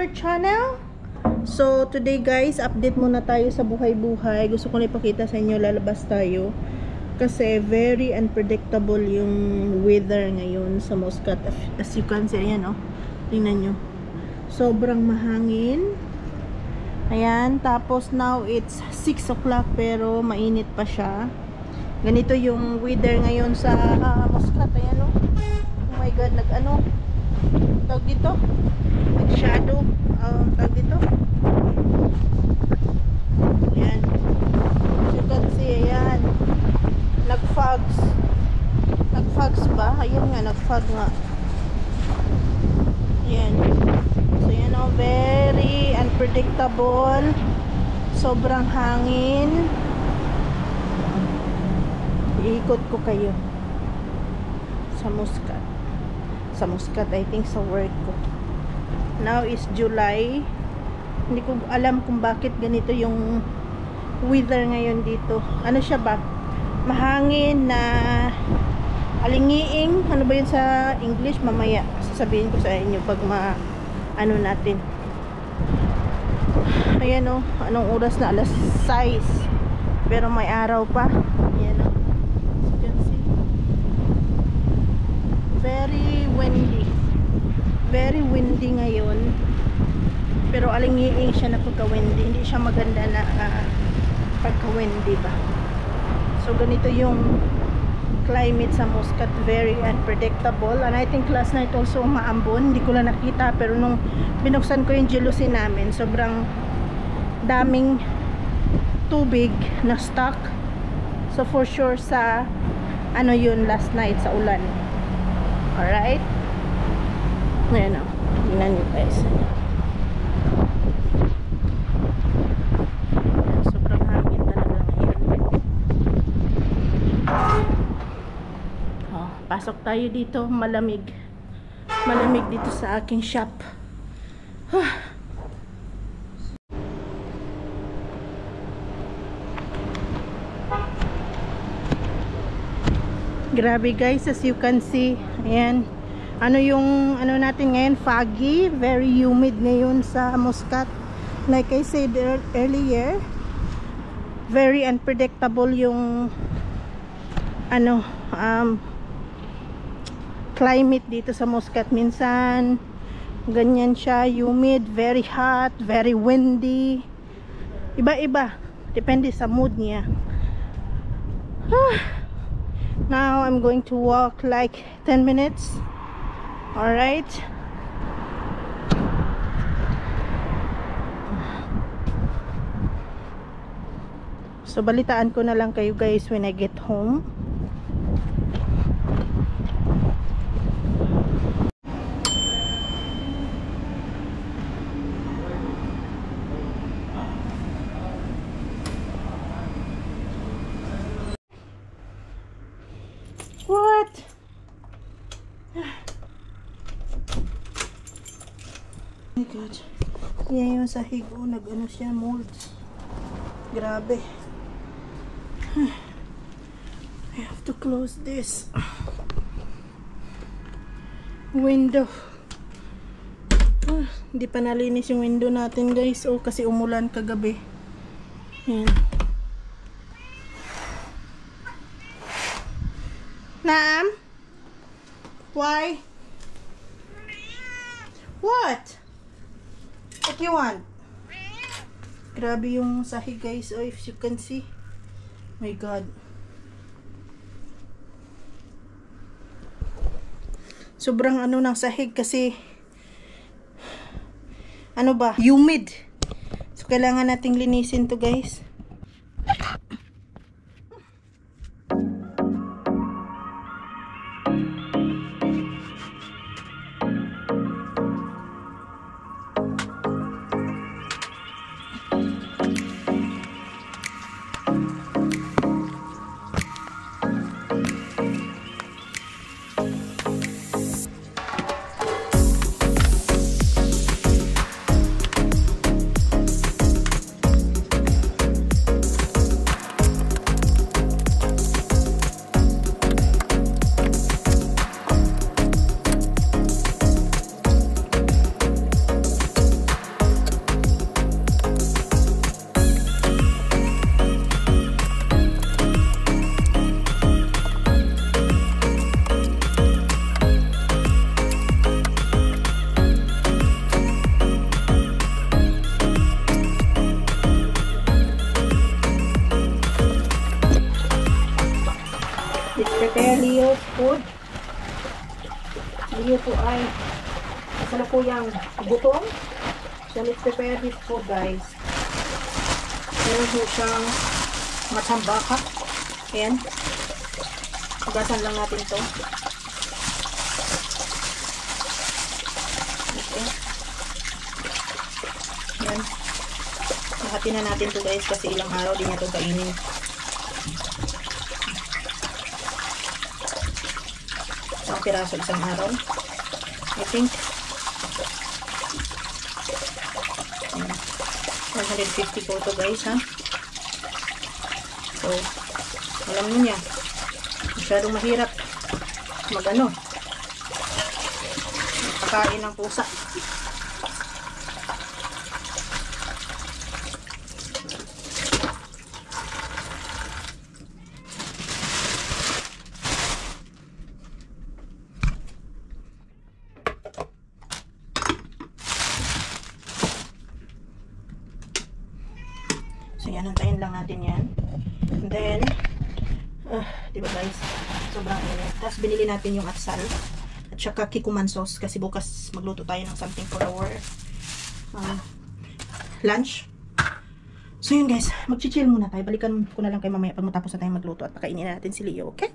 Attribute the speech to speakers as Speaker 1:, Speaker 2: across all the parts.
Speaker 1: our channel. So today guys, update muna tayo sa buhay-buhay. Gusto ko na ipakita sa inyo, lalabas tayo kasi very unpredictable yung weather ngayon sa Muscat. As you can see, ayan oh, tingnan nyo, sobrang mahangin. Ayan, tapos now it's 6 o'clock pero mainit pa siya. Ganito yung weather ngayon sa Muscat. Ayan oh, oh my god, nag-ano tawag dito, nag-shadow, tawag dito, ayan, as you can see, ayan, nag-fogs ba? Ayan nga, nag-fog nga, ayan. So yan o, very unpredictable, sobrang hangin. Iikot ko kayo sa Muscat, I think sa work ko. Now is July. Hindi ko alam kung bakit ganito yung weather ngayon dito. Ano siya ba? Mahangin na alingiing. Ano ba yun sa English? Mamaya sasabihin ko sa inyo pag ano natin. Ayan o, anong oras na? Alas 6. Pero may araw pa. Ayan o. Very windy ngayon, pero alingiing siya na pagka-windy. Hindi siya maganda na pagka-windy ba. So ganito yung climate sa Muscat, very unpredictable. And I think last night also maambon, hindi ko lang nakita, pero nung binuksan ko yung jealousy namin, sobrang daming tubig na stock. So for sure sa ano yun last night, sa ulan. Alright, ayan o, tingnan nyo guys, sobrang hangin talaga ngayon. Pasok tayo dito, malamig dito sa aking shop. Grabe guys, as you can see, ayan, ano yung ano natin ngayon, foggy, very humid ngayon sa Muscat. Like I said earlier, very unpredictable yung ano climate dito sa Muscat. Minsan ganyan siya, humid, very hot, very windy, iba-iba, depende sa mood niya. Now I'm going to walk like 10 minutes. Alright. So balitaan ko na lang kayo guys when I get home. What? Oh my god. Yan yung sahig. Oh, nag-ano siya, molds. Grabe. I have to close this window. Hindi pa nalinis yung window natin guys. Oh, kasi umulan kagabi. Yan. Naam? Why? What? What you want? Grabe yung sahig guys. Oh, if you can see. My god. Sobrang ano ng sahig kasi ano ba? Humid. So kailangan nating linisin to guys. may kasalukuyang gutom. So, let's prepare this food, guys. Meron po siyang matsambaka. Ayan. Hugasan lang natin ito. Okay. Ayan. Hati na natin ito, guys, kasi ilang araw din ito kainin. Isang piraso, isang araw. I think 150 po ito, guys, ha. So, alam nyo niya, masyadong mahirap magano magpakain ng pusa. So yan, antayin lang natin yan. And then, diba guys, sobrang init. Tapos binili natin yung atsal at saka kikuman sauce kasi bukas magluto tayo ng something for our lunch. So yun guys, mag-chill muna tayo. Balikan ko na lang kayo mamaya pag matapos na tayo magluto at pakainin natin si Leo, okay?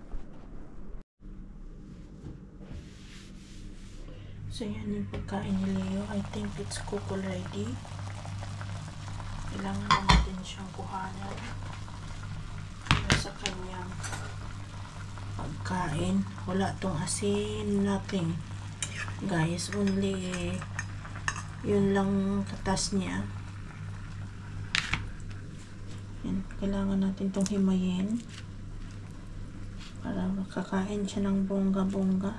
Speaker 1: So yan yung pagkain ni Leo. I think it's cooked already. Kailangan na natin siyang kuhanan sa kanyang pagkain. Wala tong asin, nothing. Guys, only yun lang katas niya. Yan, kailangan natin tong himayin para makakain siya ng bongga-bongga.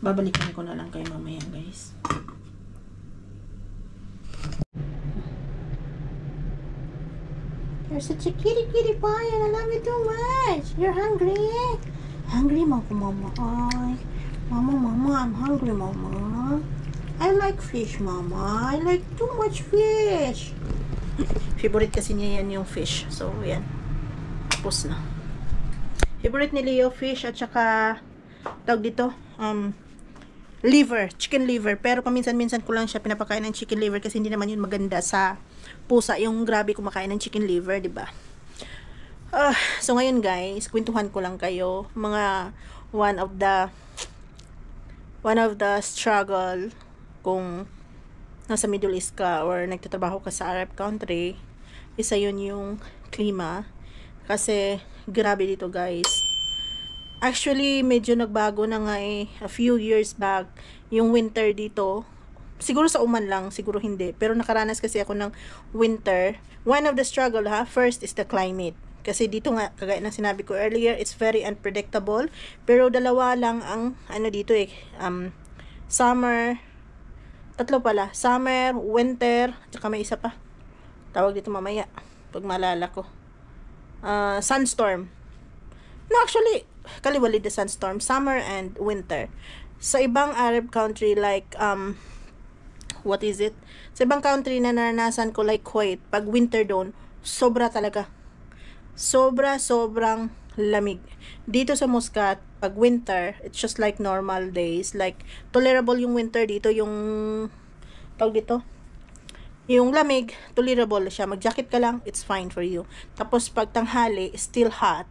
Speaker 1: Babalikan ko na lang kayo mamaya, guys. You're such a kitty pie and I love you too much. You're hungry? Hungry, Mama? Ay, Mama, I'm hungry, Mama. I like fish, Mama. I like too much fish. Favorite kasi niya yan yung fish. So, yan. Tapos na. Favorite ni Leo fish at saka tawag dito, liver, chicken liver. Pero paminsan-minsan ko lang siya pinapakain ng chicken liver kasi hindi naman yun maganda sa pusa yung grabe kumakain ng chicken liver, diba? So ngayon guys, kwentuhan ko lang kayo mga one of the struggle kung nasa Middle East ka or nagtatrabaho ka sa Arab country. Isa yun yung klima kasi grabe dito guys. Actually medyo nagbago na nga a few years back yung winter dito. Siguro sa Oman lang, siguro hindi. Pero nakaranas kasi ako ng winter. One of the struggle first is the climate. Kasi dito nga, kagaya ng sinabi ko earlier, it's very unpredictable. Pero dalawa lang ang, dito summer, tatlo pala. Summer, winter, tsaka may isa pa. Tawag dito mamaya, pag malala ko. Sunstorm. No, actually, kaliwalid the sunstorm. Summer and winter. Sa ibang Arab country like, what is it? Sa ibang country na naranasan ko like Kuwait, pag winter doon, sobra talaga. Sobrang lamig. Dito sa Muscat, pag winter, it's just like normal days. Like, tolerable yung winter dito, yung tawag dito, yung lamig, tolerable siya. Mag-jacket ka lang, it's fine for you. Tapos pag tanghali, still hot.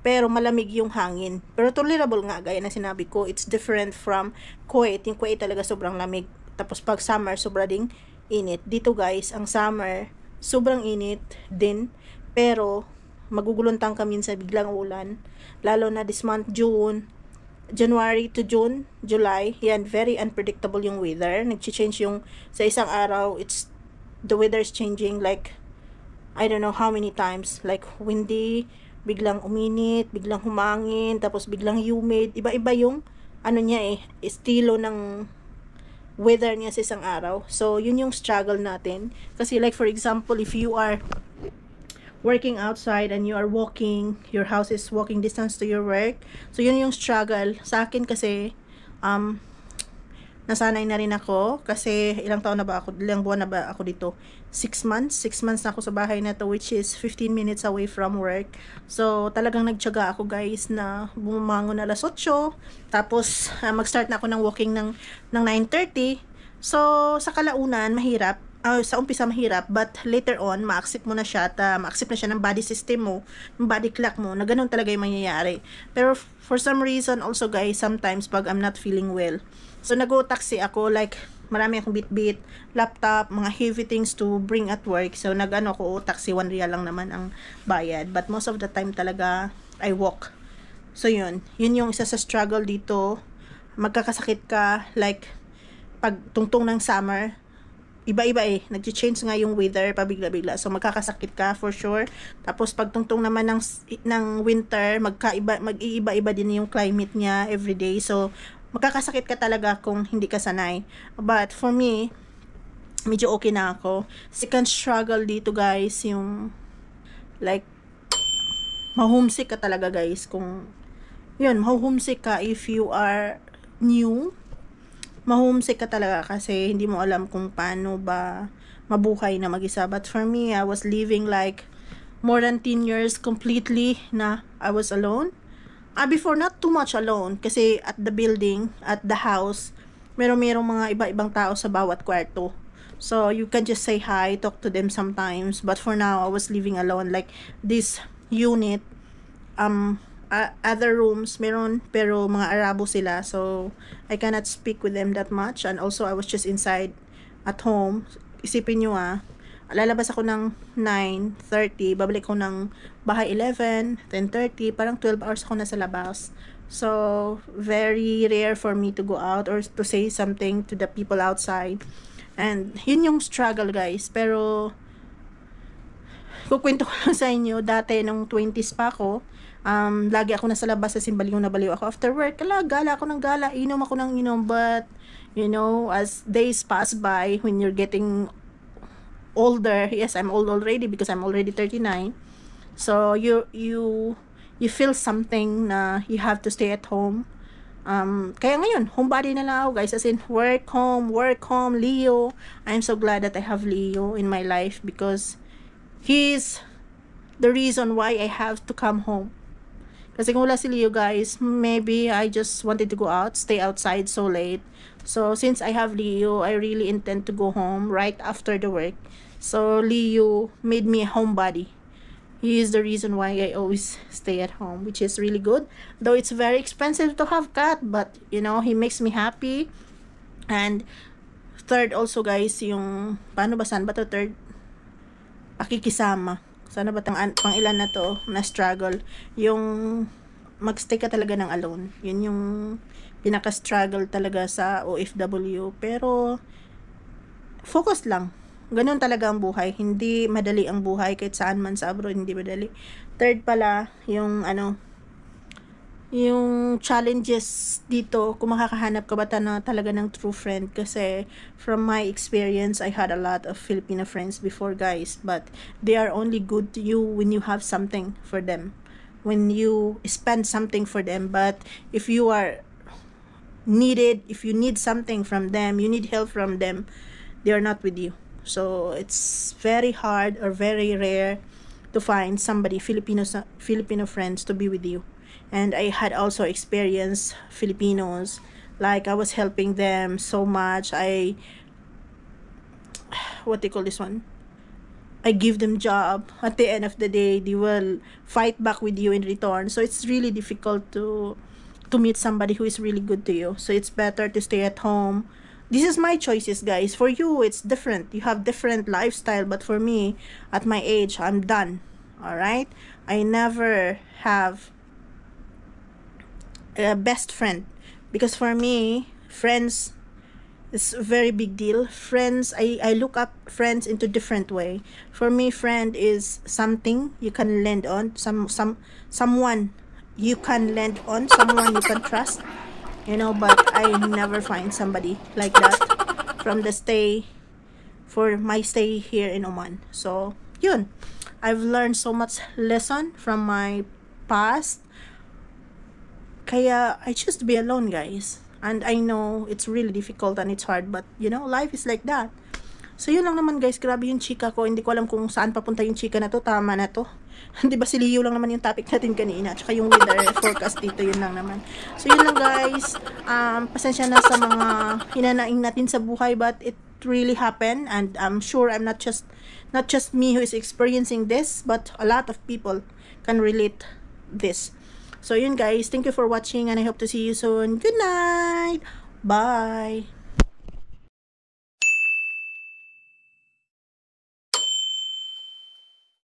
Speaker 1: Pero malamig yung hangin. Pero tolerable nga, gaya na sinabi ko, it's different from Kuwait. Yung Kuwait talaga sobrang lamig. Tapos pag summer, sobra ding init. Dito guys, ang summer, sobrang init din. Pero, maguguluntang kami sa biglang ulan. Lalo na this month, January to June, July. Yan, very unpredictable yung weather. Nag-change yung, sa isang araw, the weather's changing like, I don't know how many times. Like, windy, biglang uminit, biglang humangin, tapos biglang humid. Iba-iba yung, estilo ng weather niya sa isang araw. So, yun yung struggle natin. Kasi like for example, if you are working outside and you are walking, your house is walking distance to your work. So, yun yung struggle. Sa akin kasi, nasanay na rin ako kasi ilang buwan na ba ako dito? 6 months na ako sa bahay na to, which is 15 minutes away from work. So talagang nagtiyaga ako guys na bumangon na alas 8, tapos mag-start na ako ng walking ng 9:30. So sa kalaunan mahirap, sa umpisa mahirap, but later on ma-accept mo na siya, ma-accept na siya ng body system mo, ng body clock mo, na ganun talaga yung mangyayari. Pero for some reason also guys, sometimes pag I'm not feeling well, so nag-taxi ako, like marami akong bitbit, laptop, mga heavy things to bring at work. So nag-ano ko, taxi, 1 real lang naman ang bayad, but most of the time talaga I walk. So yun yung isa sa struggle dito. Magkakasakit ka, like pag tungtong ng summer, iba-iba nag-change nga yung weather pabigla-bigla, so magkakasakit ka for sure. Tapos pag tungtong naman ng winter, mag-iiba-iba din yung climate niya everyday, so magkakasakit ka talaga kung hindi ka sanay. But for me, medyo okay na ako. Second struggle dito guys, yung like ma-homesick ka talaga guys. Kung yun, ma-homesick ka if you are new, ma-homesick ka talaga kasi hindi mo alam kung paano ba mabuhay na mag-isa. But for me, I was living like more than 10 years completely na I was alone. Before, not too much alone kasi at the building, at the house, merong mga iba-ibang tao sa bawat kwarto. So you can just say hi, talk to them sometimes. But for now, I was living alone. Like this unit, other rooms meron, pero mga Arabo sila, so I cannot speak with them that much. And also I was just inside at home. Isipin nyo lalabas ako ng 9:30, babalik ko ng bahay 11, 10:30, parang 12 hours ako nasa labas. So very rare for me to go out or to say something to the people outside. And yun yung struggle guys. Pero kukwento ko lang sa inyo, dati nung 20s pa ako, lagi ako nasa labas sa simbaliw na baliw ako after work. Gala ako ng gala, inom ako ng inom. But you know, as days pass by, when you're getting older, yes, I'm old already because I'm already 39. So you feel something na you have to stay at home. Kaya ngayon, homebody na lang ako guys, as in work home, Leo. I'm so glad that I have Leo in my life because he's the reason why I have to come home. Kasi kung wala si Leo guys, maybe I just wanted to go out, stay outside so late. So since I have Leo, I really intend to go home right after the work. So Leo made me a homebody. He is the reason why I always stay at home, which is really good. Though it's very expensive to have cat, but you know, he makes me happy. And third also guys, yung saan ba to third? Pakikisama. Sana ba pang ilan na to na struggle, yung magstay ka talaga ng alone. Yun yung pinaka-struggle talaga sa OFW. Pero focus lang, ganun talaga ang buhay. Hindi madali ang buhay kahit saan man sa abroad, hindi madali. Third pala, yung yung challenges dito, kung makakahanap ka ba talaga ng true friend. Kasi from my experience, I had a lot of Filipino friends before guys, but they are only good to you when you have something for them, when you spend something for them. But if you are needed, if you need something from them, you need help from them, they are not with you. So it's very hard or very rare to find somebody, Filipino friends to be with you. And I had also experienced Filipinos, like I was helping them so much. What do you call this one? I give them job. At the end of the day, they will fight back with you in return. So it's really difficult to meet somebody who is really good to you. So it's better to stay at home. This is my choices guys. For you, it's different. You have different lifestyle. But for me, at my age, I'm done. Alright? I never have a best friend, because for me, friends is a very big deal. Friends, I look up friends into different way. For me, friend is something you can lend on, someone you can lend on, someone you can trust, you know. But I never find somebody like that from my stay here in Oman. So yun, I've learned so much lesson from my past. Kaya I choose to be alone guys. And I know it's really difficult and it's hard, but you know, life is like that. So yun lang naman guys, grabe yung chika ko. Hindi ko alam kung saan papunta yung chika na to. Tama na to. Di ba si Leo lang naman yung topic natin kanina. Tsaka yung weather forecast dito, yun lang naman. So yun lang guys. Pasensya na sa mga hinanaing natin sa buhay, but it really happened. And I'm sure I'm not just me who is experiencing this, but a lot of people can relate this. So yun guys, thank you for watching and I hope to see you soon. Good night! Bye!